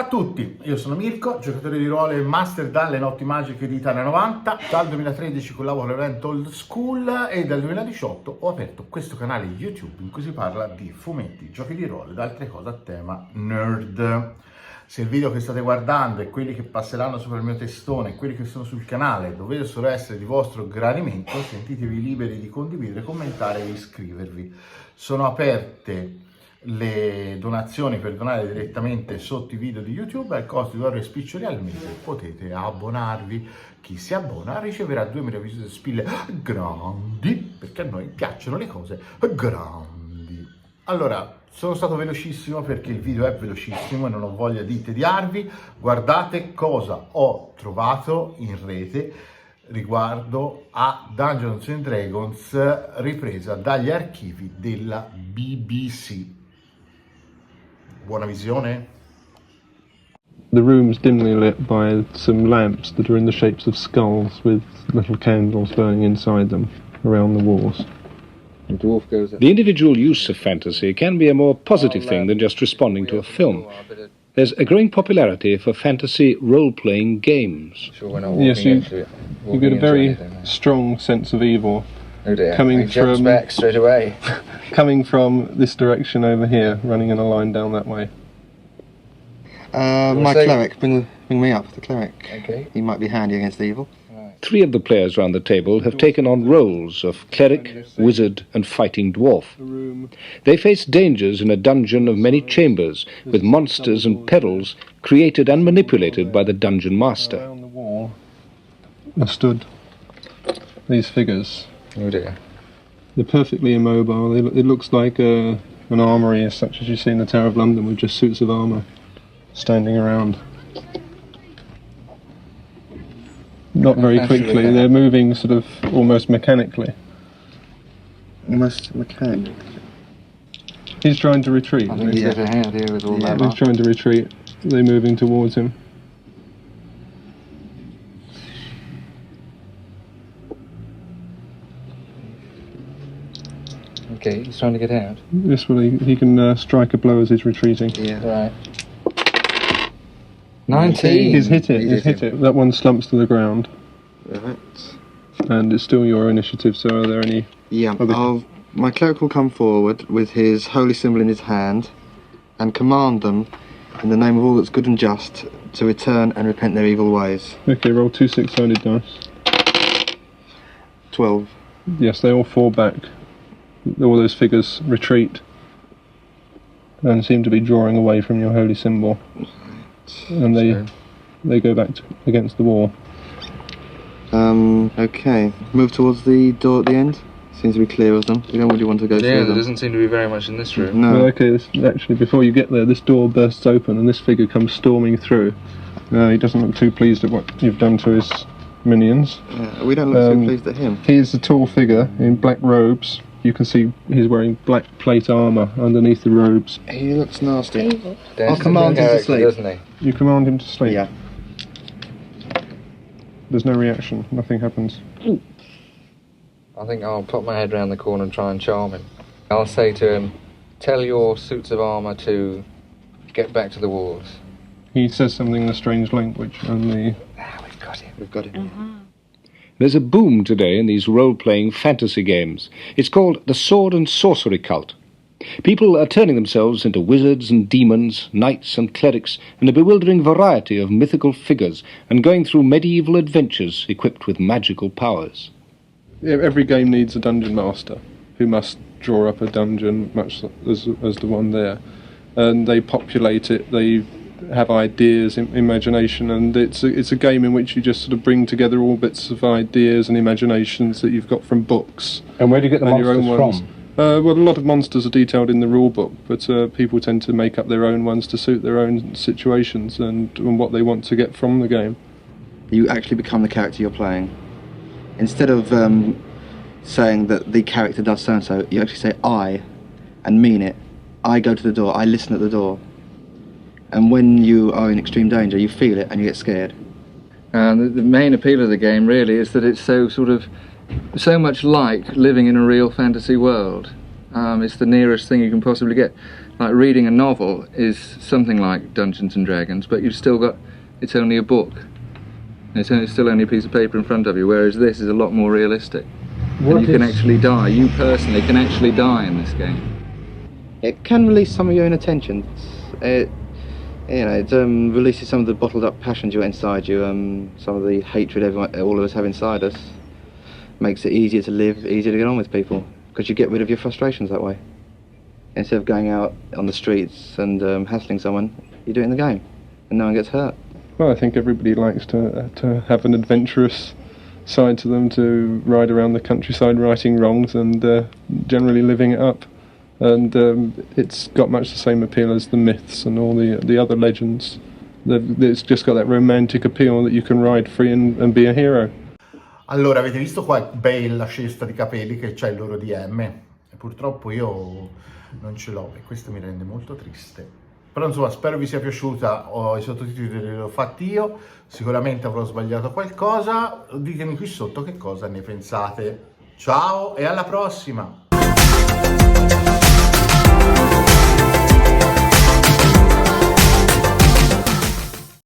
a tutti, io sono Mirko, giocatore di ruolo e master dalle notti magiche di Italia 90. Dal 2013 collaboro all'evento Old School e dal 2018 ho aperto questo canale YouTube in cui si parla di fumetti, giochi di ruolo ed altre cose a tema nerd. Se il video che state guardando e quelli che passeranno sopra il mio testone e quelli che sono sul canale dovessero essere di vostro gradimento, sentitevi liberi di condividere, commentare e iscrivervi. Sono aperte le donazioni per donare direttamente sotto i video di YouTube al costo di €2 spiccioli al mese. Potete abbonarvi. Chi si abbona riceverà 2000 visite spille grandi, perché a noi piacciono le cose grandi. Allora, sono stato velocissimo perché il video è velocissimo e non ho voglia di tediarvi. Guardate cosa ho trovato in rete riguardo a Dungeons and Dragons ripresa dagli archivi della BBC. Buona visione. The room's dimly lit by some lamps that are in the shapes of skulls with little candles burning inside them around the walls. The individual use of fantasy can be a more positive thing than just responding to a film. There's a growing popularity for fantasy role-playing games. Yes, you get a very strong sense of evil coming from back straight away. coming from this direction over here, running in a line down that way. My cleric, bring me up, the cleric. Okay. He might be handy against evil. 3 of the players round the table have taken on roles of cleric, wizard and fighting dwarf. They face dangers in a dungeon of many chambers, with monsters and perils created and manipulated by the dungeon master. Around the wall are stood these figures. Oh dear. They're perfectly immobile. It looks like an armoury, such as you see in the Tower of London, with just suits of armour standing around. Not very quickly, they're moving sort of almost mechanically. Almost mechanic. He's trying to retreat. I think he's got a hand here with all that. He's trying to retreat. They're moving towards him. Okay, he's trying to get out. This will he can strike a blow as he's retreating. Yeah. Right. 19. He's hit it. He's hit it. That one slumps to the ground. Right. And it's still your initiative. So are there any? Yeah. My cleric will come forward with his holy symbol in his hand and command them, in the name of all that's good and just, to return and repent their evil ways. Okay, roll 2 6-sided dice. 12. Yes, they all fall back. All those figures retreat and seem to be drawing away from your holy symbol. And they go back against the wall. Okay. Move towards the door at the end. Seems to be clear of them. We don't really want to go through them. Yeah, there doesn't seem to be very much in this room. No. Well, okay, actually, before you get there, this door bursts open and this figure comes storming through. He doesn't look too pleased at what you've done to his minions. We don't look too pleased at him. He's a tall figure in black robes. You can see he's wearing black plate armour underneath the robes. He looks nasty. I'll command him to sleep. Doesn't he? You command him to sleep? Yeah. There's no reaction, nothing happens. I think I'll pop my head round the corner and try and charm him. I'll say to him, tell your suits of armour to get back to the walls. He says something in a strange language and We've got him. We've got him. There's a boom today in these role-playing fantasy games. It's called the sword and sorcery cult. People are turning themselves into wizards and demons, knights and clerics, and a bewildering variety of mythical figures, and going through medieval adventures equipped with magical powers. Every game needs a dungeon master who must draw up a dungeon, much as the one there, and they populate it. They have ideas, imagination, and it's a game in which you just sort of bring together all bits of ideas and imaginations that you've got from books. And where do you get the and your monsters own ones. from? Well, a lot of monsters are detailed in the rule book, but people tend to make up their own ones to suit their own situations and what they want to get from the game. You actually become the character you're playing. Instead of saying that the character does so-and-so, you actually say I, and mean it. I go to the door, I listen at the door. And when you are in extreme danger, you feel it and you get scared. The main appeal of the game really is that it's so much like living in a real fantasy world. It's the nearest thing you can possibly get. like reading a novel is something like Dungeons and Dragons, but you've still got, it's only a book. It's still only a piece of paper in front of you, whereas this is a lot more realistic. And you can actually die. You personally can actually die in this game. It can release some of your inner tensions. It releases some of the bottled up passions you got inside you, some of the hatred all of us have inside us. Makes it easier to live, easier to get on with people, because you get rid of your frustrations that way. Instead of going out on the streets and hassling someone, you do it in the game, and no one gets hurt. Well, I think everybody likes to have an adventurous side to them, to ride around the countryside righting wrongs and generally living it up. And it's got much the same appeal as the myths and all the other legends. It's just got that romantic appeal that you can ride free and be a hero. Allora, avete visto qua bella cesta di capelli che c'ha il loro DM? E purtroppo io non ce l'ho e questo mi rende molto triste. Però insomma, spero vi sia piaciuta, i sottotitoli li ho fatti io, sicuramente avrò sbagliato qualcosa, ditemi qui sotto che cosa ne pensate. Ciao e alla prossima!